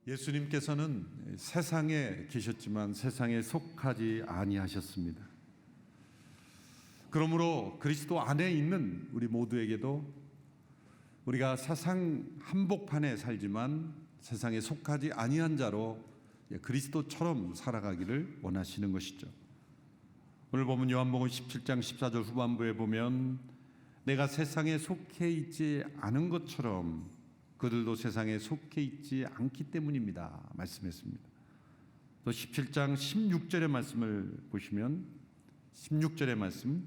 예수님께서는 세상에 계셨지만 세상에 속하지 아니하셨습니다. 그러므로 그리스도 안에 있는 우리 모두에게도 우리가 세상 한복판에 살지만 세상에 속하지 아니한 자로 그리스도처럼 살아가기를 원하시는 것이죠. 오늘 보면 요한복음 17장 14절 후반부에 보면 내가 세상에 속해 있지 않은 것처럼 그들도 세상에 속해 있지 않기 때문입니다 말씀했습니다. 또 17장 16절의 말씀을 보시면 16절의 말씀,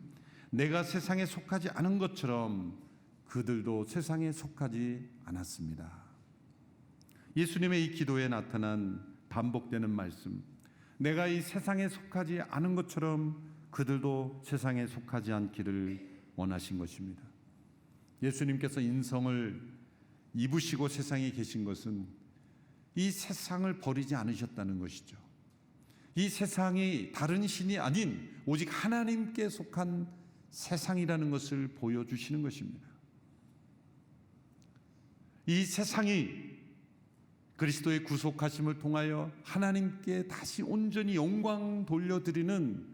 내가 세상에 속하지 않은 것처럼 그들도 세상에 속하지 않았습니다. 예수님의 이 기도에 나타난 반복되는 말씀, 내가 이 세상에 속하지 않은 것처럼 그들도 세상에 속하지 않기를 원하신 것입니다. 예수님께서 인성을 입으시고 세상에 계신 것은 이 세상을 버리지 않으셨다는 것이죠. 이 세상이 다른 신이 아닌 오직 하나님께 속한 세상이라는 것을 보여주시는 것입니다. 이 세상이 그리스도의 구속하심을 통하여 하나님께 다시 온전히 영광 돌려드리는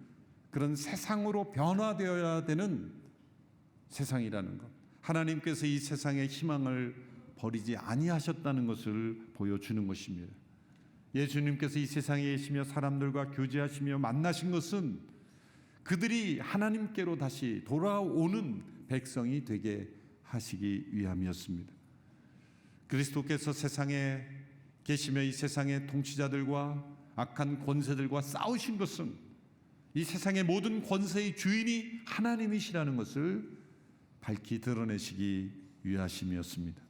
그런 세상으로 변화되어야 되는 세상이라는 것, 하나님께서 이 세상의 희망을 버리지 아니하셨다는 것을 보여주는 것입니다. 예수님께서 이 세상에 계시며 사람들과 교제하시며 만나신 것은 그들이 하나님께로 다시 돌아오는 백성이 되게 하시기 위함이었습니다. 그리스도께서 세상에 계시며 이 세상의 통치자들과 악한 권세들과 싸우신 것은 이 세상의 모든 권세의 주인이 하나님이시라는 것을 밝히 드러내시기 위하심이었습니다.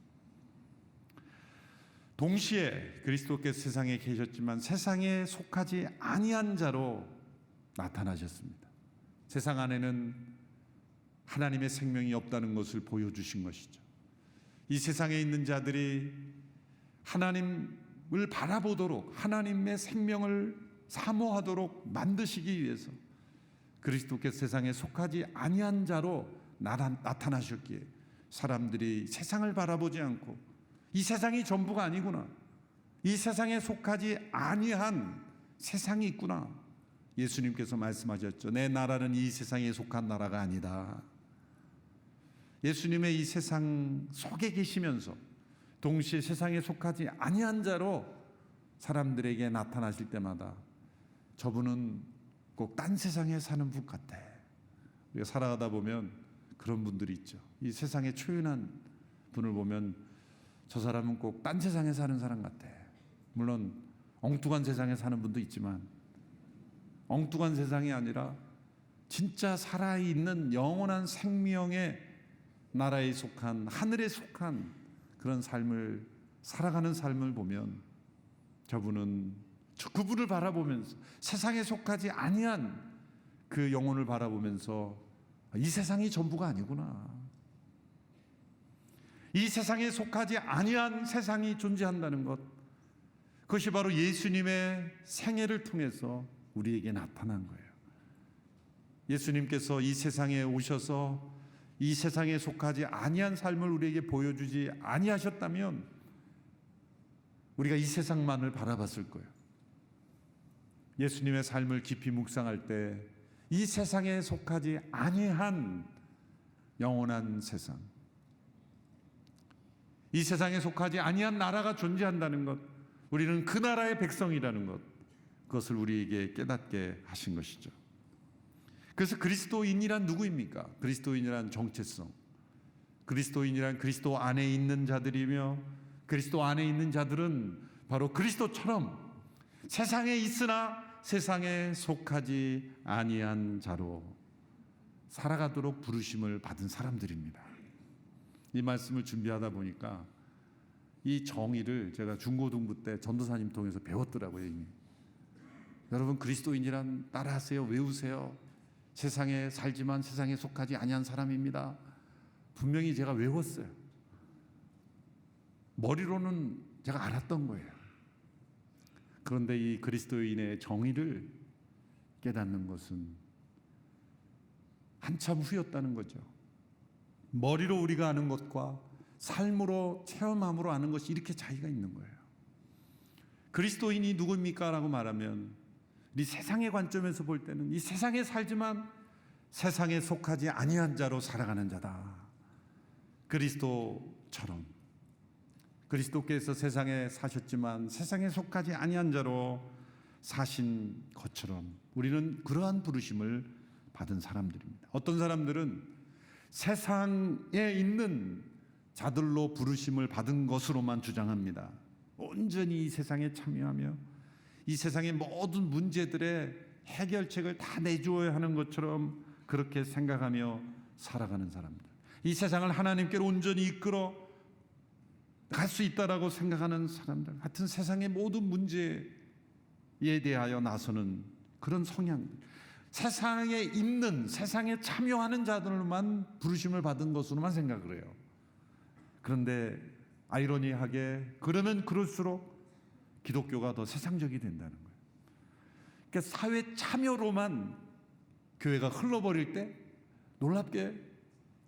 동시에 그리스도께서 세상에 계셨지만 세상에 속하지 아니한 자로 나타나셨습니다. 세상 안에는 하나님의 생명이 없다는 것을 보여주신 것이죠. 이 세상에 있는 자들이 하나님을 바라보도록 하나님의 생명을 사모하도록 만드시기 위해서 그리스도께서 세상에 속하지 아니한 자로 나타나셨기에 사람들이 세상을 바라보지 않고 이 세상이 전부가 아니구나, 이 세상에 속하지 아니한 세상이 있구나, 예수님께서 말씀하셨죠. 내 나라는 이 세상에 속한 나라가 아니다. 예수님의 이 세상 속에 계시면서 동시에 세상에 속하지 아니한 자로 사람들에게 나타나실 때마다 저분은 꼭 딴 세상에 사는 분 같아. 우리가 살아가다 보면 그런 분들이 있죠. 이 세상에 초연한 분을 보면 저 사람은 꼭 딴 세상에 사는 사람 같아. 물론 엉뚱한 세상에 사는 분도 있지만 엉뚱한 세상이 아니라 진짜 살아있는 영원한 생명의 나라에 속한, 하늘에 속한 그런 삶을 살아가는 삶을 보면 저분은 그분을 바라보면서 세상에 속하지 아니한 그 영혼을 바라보면서 이 세상이 전부가 아니구나, 이 세상에 속하지 아니한 세상이 존재한다는 것, 그것이 바로 예수님의 생애를 통해서 우리에게 나타난 거예요. 예수님께서 이 세상에 오셔서 이 세상에 속하지 아니한 삶을 우리에게 보여주지 아니하셨다면 우리가 이 세상만을 바라봤을 거예요. 예수님의 삶을 깊이 묵상할 때 이 세상에 속하지 아니한 영원한 세상, 이 세상에 속하지 아니한 나라가 존재한다는 것, 우리는 그 나라의 백성이라는 것, 그것을 우리에게 깨닫게 하신 것이죠. 그래서 그리스도인이란 누구입니까? 그리스도인이란 정체성, 그리스도인이란 그리스도 안에 있는 자들이며 그리스도 안에 있는 자들은 바로 그리스도처럼 세상에 있으나 세상에 속하지 아니한 자로 살아가도록 부르심을 받은 사람들입니다. 이 말씀을 준비하다 보니까 이 정의를 제가 중고등부 때 전도사님 통해서 배웠더라고요. 이미. 여러분, 그리스도인이란 따라하세요, 외우세요. 세상에 살지만 세상에 속하지 아니한 사람입니다. 분명히 제가 외웠어요. 머리로는 제가 알았던 거예요. 그런데 이 그리스도인의 정의를 깨닫는 것은 한참 후였다는 거죠. 머리로 우리가 아는 것과 삶으로 체험함으로 아는 것이 이렇게 차이가 있는 거예요. 그리스도인이 누구입니까? 라고 말하면 이 세상의 관점에서 볼 때는 이 세상에 살지만 세상에 속하지 아니한 자로 살아가는 자다. 그리스도처럼 그리스도께서 세상에 사셨지만 세상에 속하지 아니한 자로 사신 것처럼 우리는 그러한 부르심을 받은 사람들입니다. 어떤 사람들은 세상에 있는 자들로 부르심을 받은 것으로만 주장합니다. 온전히 이 세상에 참여하며 이 세상의 모든 문제들의 해결책을 다 내주어야 하는 것처럼 그렇게 생각하며 살아가는 사람들, 이 세상을 하나님께로 온전히 이끌어 갈 수 있다라고 생각하는 사람들, 하여튼 세상의 모든 문제에 대하여 나서는 그런 성향, 세상에 있는, 세상에 참여하는 자들만 부르심을 받은 것으로만 생각을 해요. 그런데 아이러니하게 그러면 그럴수록 기독교가 더 세상적이 된다는 거예요. 그러니까 사회 참여로만 교회가 흘러버릴 때 놀랍게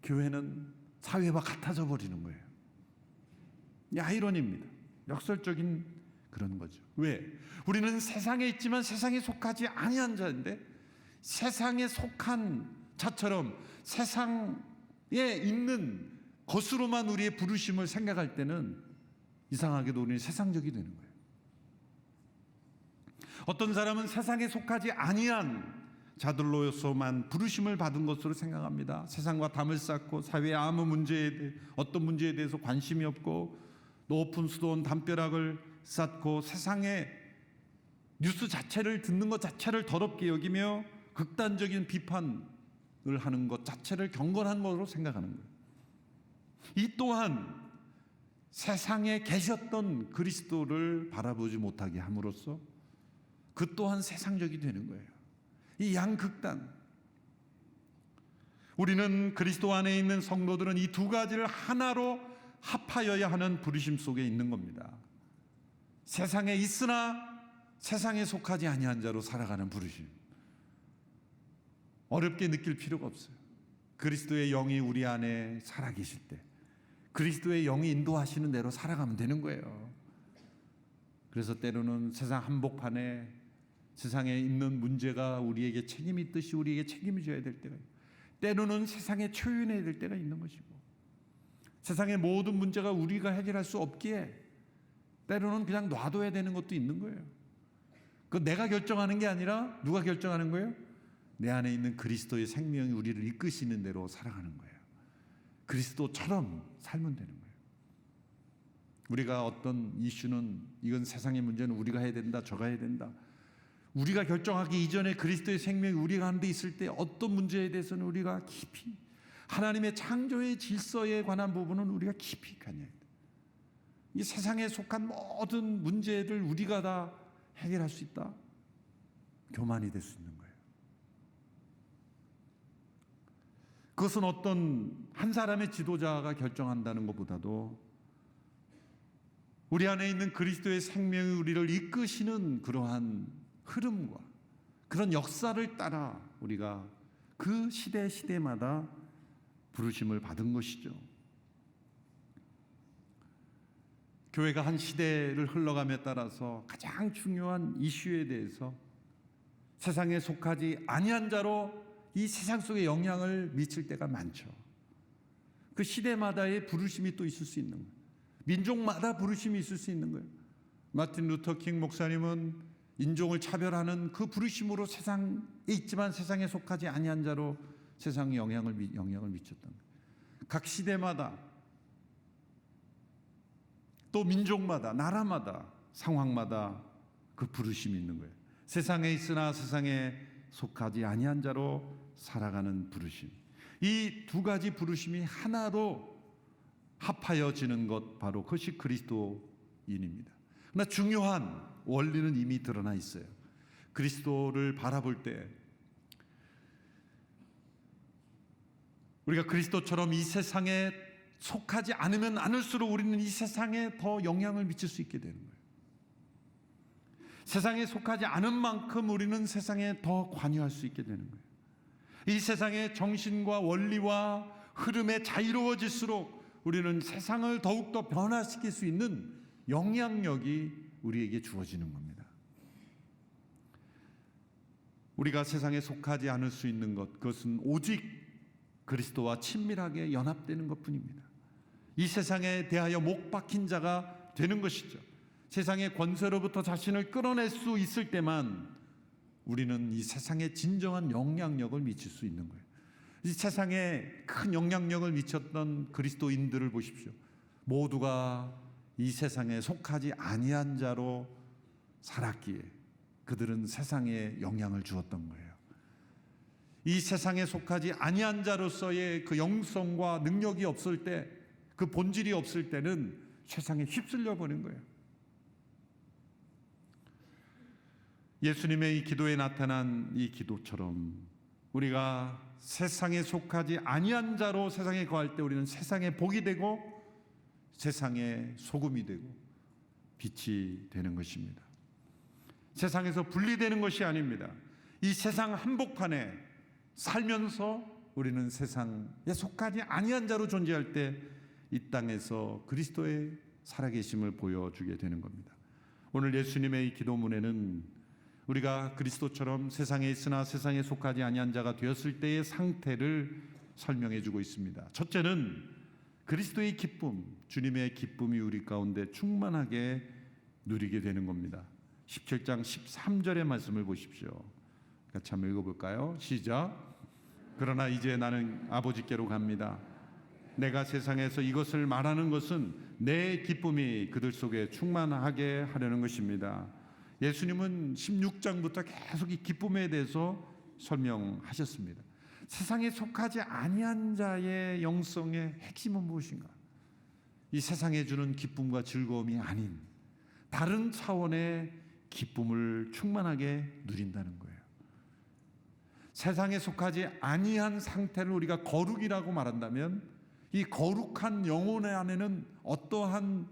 교회는 사회와 같아져 버리는 거예요. 이 아이러니입니다. 역설적인 그런 거죠. 왜? 우리는 세상에 있지만 세상에 속하지 아니한 자인데 세상에 속한 자처럼 세상에 있는 것으로만 우리의 부르심을 생각할 때는 이상하게도 우리는 세상적이 되는 거예요. 어떤 사람은 세상에 속하지 아니한 자들로서만 부르심을 받은 것으로 생각합니다. 세상과 담을 쌓고 사회의 아무 문제에 대해 어떤 문제에 대해서 관심이 없고 높은 수도원 담벼락을 쌓고 세상의 뉴스 자체를 듣는 것 자체를 더럽게 여기며 극단적인 비판을 하는 것 자체를 경건한 것으로 생각하는 거예요. 이 또한 세상에 계셨던 그리스도를 바라보지 못하게 함으로써 그 또한 세상적이 되는 거예요. 이 양극단. 우리는 그리스도 안에 있는 성도들은 이 두 가지를 하나로 합하여야 하는 부르심 속에 있는 겁니다. 세상에 있으나 세상에 속하지 아니한 자로 살아가는 부르심. 어렵게 느낄 필요가 없어요. 그리스도의 영이 우리 안에 살아계실 때 그리스도의 영이 인도하시는 대로 살아가면 되는 거예요. 그래서 때로는 세상 한복판에 세상에 있는 문제가 우리에게 책임이 있듯이 우리에게 책임을 져야 될 때가 있고, 때로는 세상에 초연해야 될 때가 있는 것이고, 세상의 모든 문제가 우리가 해결할 수 없기에 때로는 그냥 놔둬야 되는 것도 있는 거예요. 그 내가 결정하는 게 아니라 누가 결정하는 거예요? 내 안에 있는 그리스도의 생명이 우리를 이끄시는 대로 살아가는 거예요. 그리스도처럼 살면 되는 거예요. 우리가 어떤 이슈는 이건 세상의 문제는 우리가 해야 된다, 저가 해야 된다. 우리가 결정하기 이전에 그리스도의 생명이 우리가 하는 데 있을 때 어떤 문제에 대해서는 우리가 깊이 하나님의 창조의 질서에 관한 부분은 우리가 깊이 관여해야 돼요. 이 세상에 속한 모든 문제를 우리가 다 해결할 수 있다? 교만이 될 수 있는 거예요. 그것은 어떤 한 사람의 지도자가 결정한다는 것보다도 우리 안에 있는 그리스도의 생명이 우리를 이끄시는 그러한 흐름과 그런 역사를 따라 우리가 그 시대마다 부르심을 받은 것이죠. 교회가 한 시대를 흘러감에 따라서 가장 중요한 이슈에 대해서 세상에 속하지 아니한 자로 이 세상 속에 영향을 미칠 때가 많죠. 그 시대마다의 부르심이 또 있을 수 있는 거예요. 민족마다 부르심이 있을 수 있는 거예요. 마틴 루터 킹 목사님은 인종을 차별하는 그 부르심으로 세상에 있지만 세상에 속하지 아니한 자로 세상에 영향을 미쳤던 거예요. 각 시대마다 또 민족마다, 나라마다, 상황마다 그 부르심이 있는 거예요. 세상에 있으나 세상에 속하지 아니한 자로 살아가는 부르심. 이 두 가지 부르심이 하나로 합하여지는 것, 바로 그것이 그리스도인입니다. 그러나 중요한 원리는 이미 드러나 있어요. 그리스도를 바라볼 때 우리가 그리스도처럼 이 세상에 속하지 않으면 않을수록 우리는 이 세상에 더 영향을 미칠 수 있게 되는 거예요. 세상에 속하지 않은 만큼 우리는 세상에 더 관여할 수 있게 되는 거예요. 이 세상의 정신과 원리와 흐름에 자유로워질수록 우리는 세상을 더욱더 변화시킬 수 있는 영향력이 우리에게 주어지는 겁니다. 우리가 세상에 속하지 않을 수 있는 것, 그것은 오직 그리스도와 친밀하게 연합되는 것뿐입니다. 이 세상에 대하여 못 박힌 자가 되는 것이죠. 세상의 권세로부터 자신을 끌어낼 수 있을 때만 우리는 이 세상에 진정한 영향력을 미칠 수 있는 거예요. 이 세상에 큰 영향력을 미쳤던 그리스도인들을 보십시오. 모두가 이 세상에 속하지 아니한 자로 살았기에 그들은 세상에 영향을 주었던 거예요. 이 세상에 속하지 아니한 자로서의 그 영성과 능력이 없을 때, 그 본질이 없을 때는 세상에 휩쓸려 버린 거예요. 예수님의 이 기도에 나타난 이 기도처럼 우리가 세상에 속하지 아니한 자로 세상에 거할 때 우리는 세상의 복이 되고 세상의 소금이 되고 빛이 되는 것입니다. 세상에서 분리되는 것이 아닙니다. 이 세상 한복판에 살면서 우리는 세상에 속하지 아니한 자로 존재할 때 이 땅에서 그리스도의 살아계심을 보여주게 되는 겁니다. 오늘 예수님의 이 기도문에는 우리가 그리스도처럼 세상에 있으나 세상에 속하지 아니한 자가 되었을 때의 상태를 설명해 주고 있습니다. 첫째는 그리스도의 기쁨, 주님의 기쁨이 우리 가운데 충만하게 누리게 되는 겁니다. 17장 13절의 말씀을 보십시오. 같이 한번 읽어볼까요? 시작. 그러나 이제 나는 아버지께로 갑니다. 내가 세상에서 이것을 말하는 것은 내 기쁨이 그들 속에 충만하게 하려는 것입니다. 예수님은 16장부터 계속 이 기쁨에 대해서 설명하셨습니다. 세상에 속하지 아니한 자의 영성의 핵심은 무엇인가? 이 세상에 주는 기쁨과 즐거움이 아닌 다른 차원의 기쁨을 충만하게 누린다는 거예요. 세상에 속하지 아니한 상태를 우리가 거룩이라고 말한다면 이 거룩한 영혼의 안에는 어떠한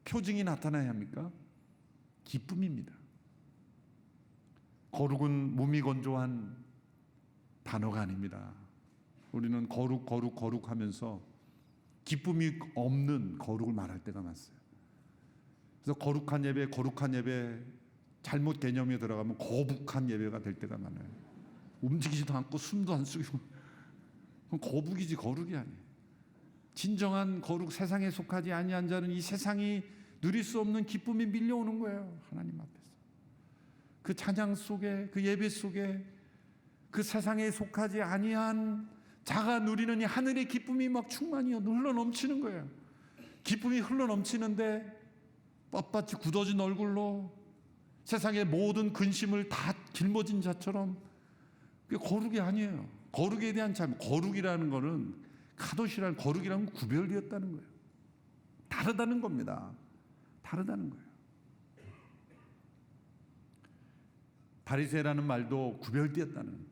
표징이 나타나야 합니까? 기쁨입니다. 거룩은 무미건조한 단어가 아닙니다. 우리는 거룩 하면서 기쁨이 없는 거룩을 말할 때가 많았어요. 그래서 거룩한 예배 잘못 개념에 들어가면 거북한 예배가 될 때가 많아요. 움직이지도 않고 숨도 안 쉬고 그럼 거북이지 거룩이 아니에요. 진정한 거룩, 세상에 속하지 아니한 자는 이 세상이 누릴 수 없는 기쁨이 밀려오는 거예요. 하나님 앞에서 그 찬양 속에, 그 예배 속에 그 세상에 속하지 아니한 자가 누리는 이 하늘의 기쁨이 막 충만히 흘러 넘치는 거예요. 기쁨이 흘러 넘치는데 뻣뻣이 굳어진 얼굴로 세상의 모든 근심을 다 짊어진 자처럼, 그게 거룩이 아니에요. 거룩에 대한 참, 거룩이라는 거는 카도시라는 거룩이라는 건 구별되었다는 거예요. 다르다는 겁니다. 다르다는 거예요. 바리새라는 말도 구별되었다는,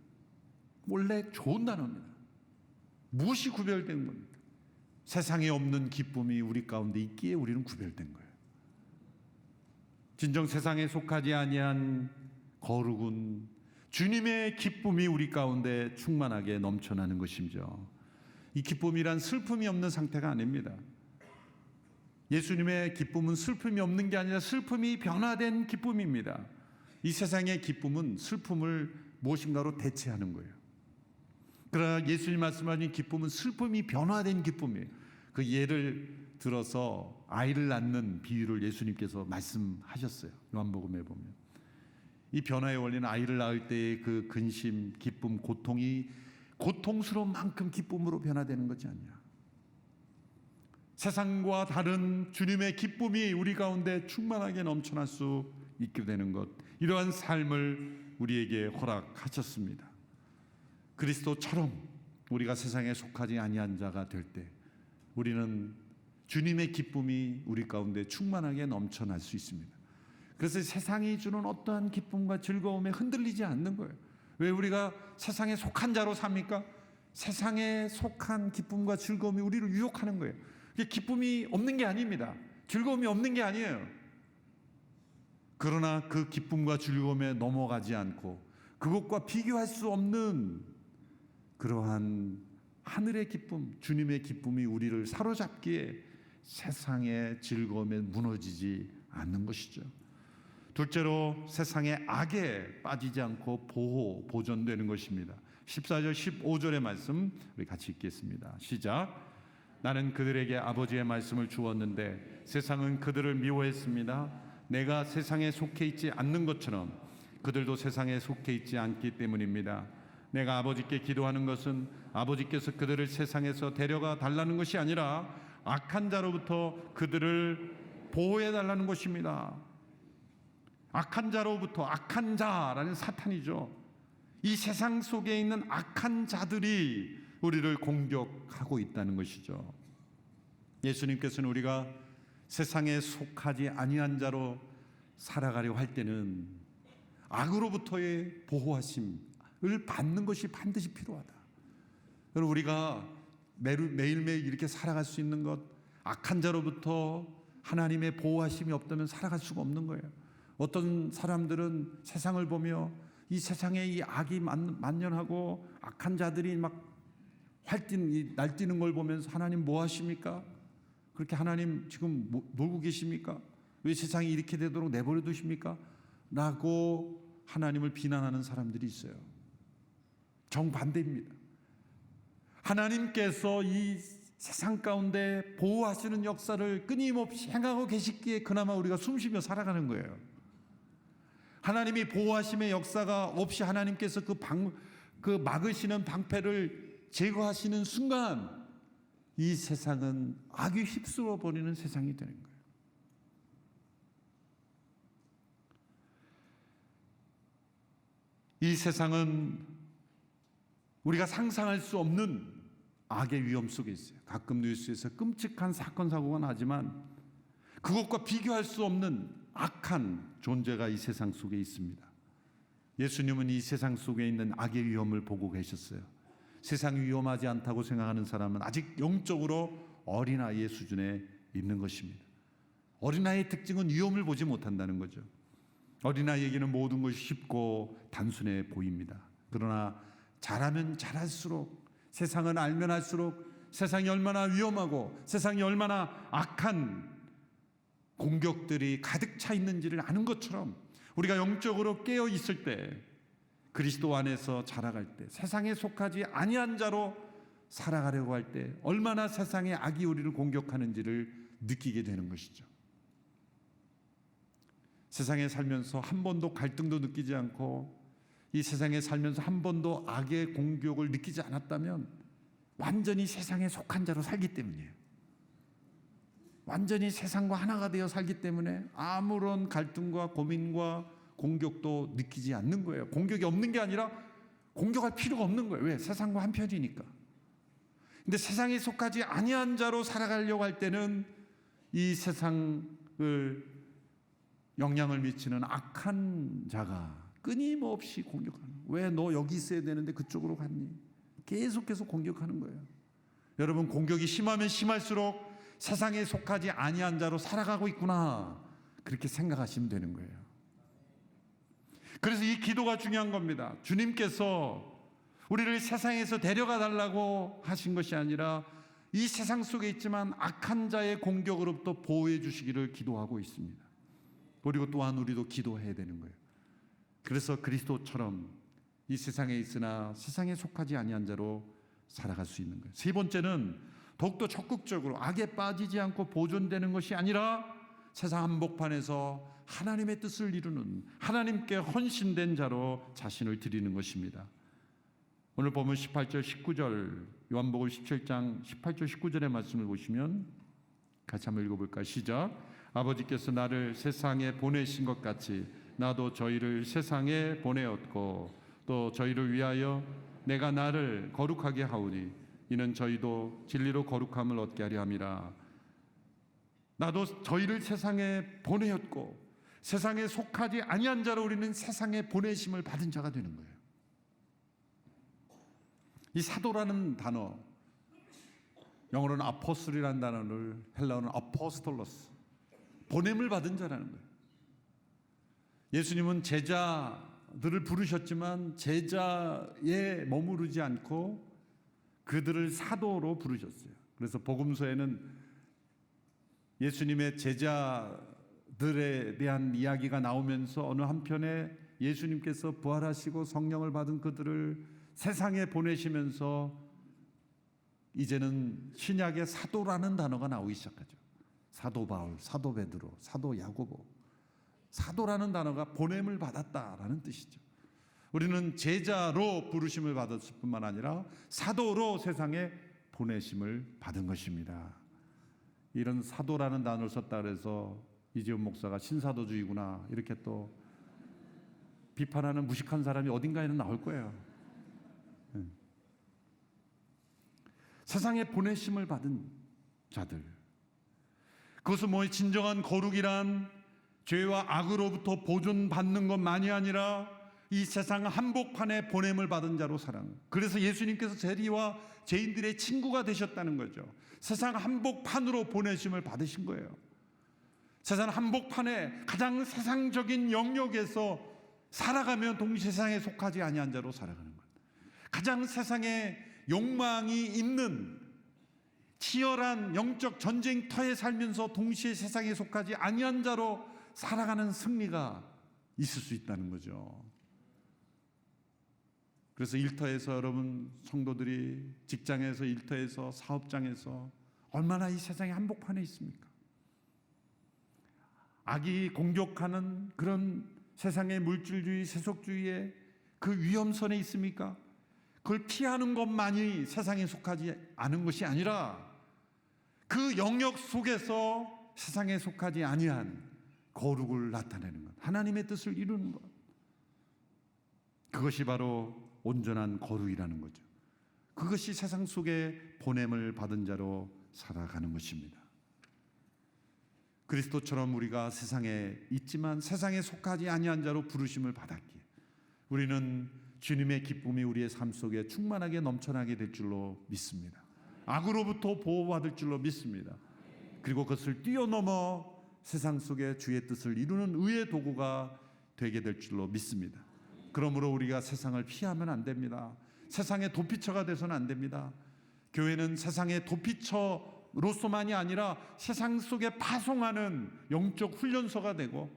원래 좋은 단어입니다. 무엇이 구별된 겁니까? 세상에 없는 기쁨이 우리 가운데 있기에 우리는 구별된 거예요. 진정 세상에 속하지 아니한 거룩은 주님의 기쁨이 우리 가운데 충만하게 넘쳐나는 것이죠. 이 기쁨이란 슬픔이 없는 상태가 아닙니다. 예수님의 기쁨은 슬픔이 없는 게 아니라 슬픔이 변화된 기쁨입니다. 이 세상의 기쁨은 슬픔을 무엇인가로 대체하는 거예요. 그러나 예수님 말씀하신 기쁨은 슬픔이 변화된 기쁨이에요. 그 예를 들어서 아이를 낳는 비유를 예수님께서 말씀하셨어요. 요한복음에 보면 이 변화의 원리는 아이를 낳을 때의 그 근심, 기쁨, 고통이 고통스러운 만큼 기쁨으로 변화되는 것이 아니야. 세상과 다른 주님의 기쁨이 우리 가운데 충만하게 넘쳐날 수 있게 되는 것, 이러한 삶을 우리에게 허락하셨습니다. 그리스도처럼 우리가 세상에 속하지 아니한 자가 될 때 우리는 주님의 기쁨이 우리 가운데 충만하게 넘쳐날 수 있습니다. 그래서 세상이 주는 어떠한 기쁨과 즐거움에 흔들리지 않는 거예요. 왜 우리가 세상에 속한 자로 삽니까? 세상에 속한 기쁨과 즐거움이 우리를 유혹하는 거예요. 기쁨이 없는 게 아닙니다. 즐거움이 없는 게 아니에요. 그러나 그 기쁨과 즐거움에 넘어가지 않고 그것과 비교할 수 없는 그러한 하늘의 기쁨, 주님의 기쁨이 우리를 사로잡기에 세상의 즐거움에 무너지지 않는 것이죠. 둘째로 세상의 악에 빠지지 않고 보존되는 것입니다. 14절 15절의 말씀 우리 같이 읽겠습니다. 시작. 나는 그들에게 아버지의 말씀을 주었는데 세상은 그들을 미워했습니다. 내가 세상에 속해 있지 않는 것처럼 그들도 세상에 속해 있지 않기 때문입니다. 내가 아버지께 기도하는 것은 아버지께서 그들을 세상에서 데려가 달라는 것이 아니라 악한 자로부터 그들을 보호해 달라는 것입니다. 악한 자로부터, 악한 자라는 사탄이죠. 이 세상 속에 있는 악한 자들이 우리를 공격하고 있다는 것이죠. 예수님께서는 우리가 세상에 속하지 아니한 자로 살아가려 할 때는 악으로부터의 보호하심을 받는 것이 반드시 필요하다. 여러분, 우리가 매일매일 이렇게 살아갈 수 있는 것, 악한 자로부터 하나님의 보호하심이 없다면 살아갈 수가 없는 거예요. 어떤 사람들은 세상을 보며 이 세상에 이 악이 만연하고 악한 자들이 막 날뛰는 걸 보면서 하나님 뭐 하십니까? 그렇게 하나님 지금 놀고 계십니까? 왜 세상이 이렇게 되도록 내버려 두십니까? 라고 하나님을 비난하는 사람들이 있어요. 정반대입니다. 하나님께서 이 세상 가운데 보호하시는 역사를 끊임없이 행하고 계시기에 그나마 우리가 숨쉬며 살아가는 거예요. 하나님이 보호하심의 역사가 없이 하나님께서 그 막으시는 방패를 제거하시는 순간 이 세상은 악이 휩쓸어 버리는 세상이 되는 거예요. 이 세상은 우리가 상상할 수 없는 악의 위험 속에 있어요. 가끔 뉴스에서 끔찍한 사건 사고가 나지만 그것과 비교할 수 없는 악한 존재가 이 세상 속에 있습니다. 예수님은 이 세상 속에 있는 악의 위험을 보고 계셨어요. 세상이 위험하지 않다고 생각하는 사람은 아직 영적으로 어린아이의 수준에 있는 것입니다. 어린아이의 특징은 위험을 보지 못한다는 거죠. 어린아이에게는 모든 것이 쉽고 단순해 보입니다. 그러나 자라면 자랄수록, 세상은 알면 알수록 세상이 얼마나 위험하고 세상이 얼마나 악한 공격들이 가득 차 있는지를 아는 것처럼 우리가 영적으로 깨어 있을 때, 그리스도 안에서 자라갈 때, 세상에 속하지 아니한 자로 살아가려고 할 때 얼마나 세상의 악이 우리를 공격하는지를 느끼게 되는 것이죠. 세상에 살면서 한 번도 갈등도 느끼지 않고 이 세상에 살면서 한 번도 악의 공격을 느끼지 않았다면 완전히 세상에 속한 자로 살기 때문이에요. 완전히 세상과 하나가 되어 살기 때문에 아무런 갈등과 고민과 공격도 느끼지 않는 거예요. 공격이 없는 게 아니라 공격할 필요가 없는 거예요. 왜? 세상과 한편이니까. 근데 세상에 속하지 아니한 자로 살아가려고 할 때는 이 세상을 영향을 미치는 악한 자가 끊임없이 공격하는 거예요. 왜 너 여기 있어야 되는데 그쪽으로 갔니? 계속해서 공격하는 거예요. 여러분, 공격이 심하면 심할수록 세상에 속하지 아니한 자로 살아가고 있구나, 그렇게 생각하시면 되는 거예요. 그래서 이 기도가 중요한 겁니다. 주님께서 우리를 세상에서 데려가 달라고 하신 것이 아니라 이 세상 속에 있지만 악한 자의 공격으로부터 보호해 주시기를 기도하고 있습니다. 그리고 또한 우리도 기도해야 되는 거예요. 그래서 그리스도처럼 이 세상에 있으나 세상에 속하지 아니한 자로 살아갈 수 있는 거예요. 세 번째는 더욱더 적극적으로 악에 빠지지 않고 보존되는 것이 아니라 세상 한복판에서 하나님의 뜻을 이루는, 하나님께 헌신된 자로 자신을 드리는 것입니다. 오늘 보면 18절 19절, 요한복음 17장 18절 19절의 말씀을 보시면 같이 한번 읽어볼까요? 시작. 아버지께서 나를 세상에 보내신 것 같이 나도 저희를 세상에 보내었고 또 저희를 위하여 내가 나를 거룩하게 하오니 이는 저희도 진리로 거룩함을 얻게 하려 함이라. 나도 저희를 세상에 보내었고 세상에 속하지 아니한 자로 우리는 세상에 보내심을 받은 자가 되는 거예요. 이 사도라는 단어, 영어로는 아포스톨이라는 단어를 헬라어는 아포스톨로스, 보냄을 받은 자라는 거예요. 예수님은 제자들을 부르셨지만 제자에 머무르지 않고 그들을 사도로 부르셨어요. 그래서 복음서에는 예수님의 제자들에 대한 이야기가 나오면서 어느 한편에 예수님께서 부활하시고 성령을 받은 그들을 세상에 보내시면서 이제는 신약의 사도라는 단어가 나오기 시작하죠. 사도 바울, 사도 베드로, 사도 야고보. 사도라는 단어가 보냄을 받았다라는 뜻이죠. 우리는 제자로 부르심을 받았을 뿐만 아니라 사도로 세상에 보내심을 받은 것입니다. 이런 사도라는 단어를 썼다 그래서 이지훈 목사가 신사도주의구나 이렇게 또 비판하는 무식한 사람이 어딘가에는 나올 거예요. 세상에 보내심을 받은 자들, 그것은 뭐 진정한 거룩이란 죄와 악으로부터 보존받는 것만이 아니라 이 세상 한복판에 보냄을 받은 자로 살아가는, 그래서 예수님께서 세리와 죄인들의 친구가 되셨다는 거죠. 세상 한복판으로 보내심을 받으신 거예요. 세상 한복판에 가장 세상적인 영역에서 살아가면 동시에 세상에 속하지 아니한 자로 살아가는 것, 가장 세상에 욕망이 있는 치열한 영적 전쟁터에 살면서 동시에 세상에 속하지 아니한 자로 살아가는 승리가 있을 수 있다는 거죠. 그래서 일터에서 여러분 성도들이 직장에서, 일터에서, 사업장에서 얼마나 이 세상의 한복판에 있습니까? 악이 공격하는 그런 세상의 물질주의, 세속주의의 그 위험선에 있습니까? 그걸 피하는 것만이 세상에 속하지 않은 것이 아니라 그 영역 속에서 세상에 속하지 아니한 거룩을 나타내는 것, 하나님의 뜻을 이루는 것, 그것이 바로 온전한 거룩이라는 거죠. 그것이 세상 속에 보냄을 받은 자로 살아가는 것입니다. 그리스도처럼 우리가 세상에 있지만 세상에 속하지 아니한 자로 부르심을 받았기에 우리는 주님의 기쁨이 우리의 삶 속에 충만하게 넘쳐나게 될 줄로 믿습니다. 악으로부터 보호받을 줄로 믿습니다. 그리고 그것을 뛰어넘어 세상 속에 주의 뜻을 이루는 의의 도구가 되게 될 줄로 믿습니다. 그러므로 우리가 세상을 피하면 안 됩니다. 세상의 도피처가 돼서는 안 됩니다. 교회는 세상의 도피처로서만이 아니라 세상 속에 파송하는 영적 훈련소가 되고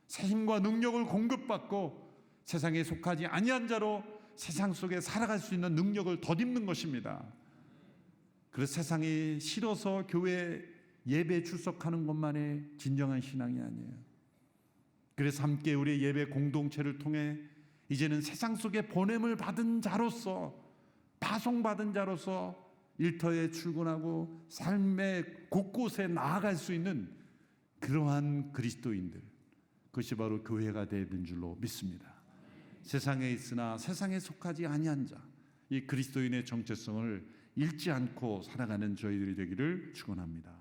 새 힘과 능력을 공급받고 세상에 속하지 아니한 자로 세상 속에 살아갈 수 있는 능력을 덧입는 것입니다. 그래서 세상이 싫어서 교회 예배 출석하는 것만이 진정한 신앙이 아니에요. 그래서 함께 우리의 예배 공동체를 통해 이제는 세상 속에 보냄을 받은 자로서, 파송받은 자로서 일터에 출근하고 삶의 곳곳에 나아갈 수 있는 그러한 그리스도인들, 그것이 바로 교회가 되는 줄로 믿습니다. 세상에 있으나 세상에 속하지 아니한 자, 이 그리스도인의 정체성을 잃지 않고 살아가는 저희들이 되기를 축원합니다.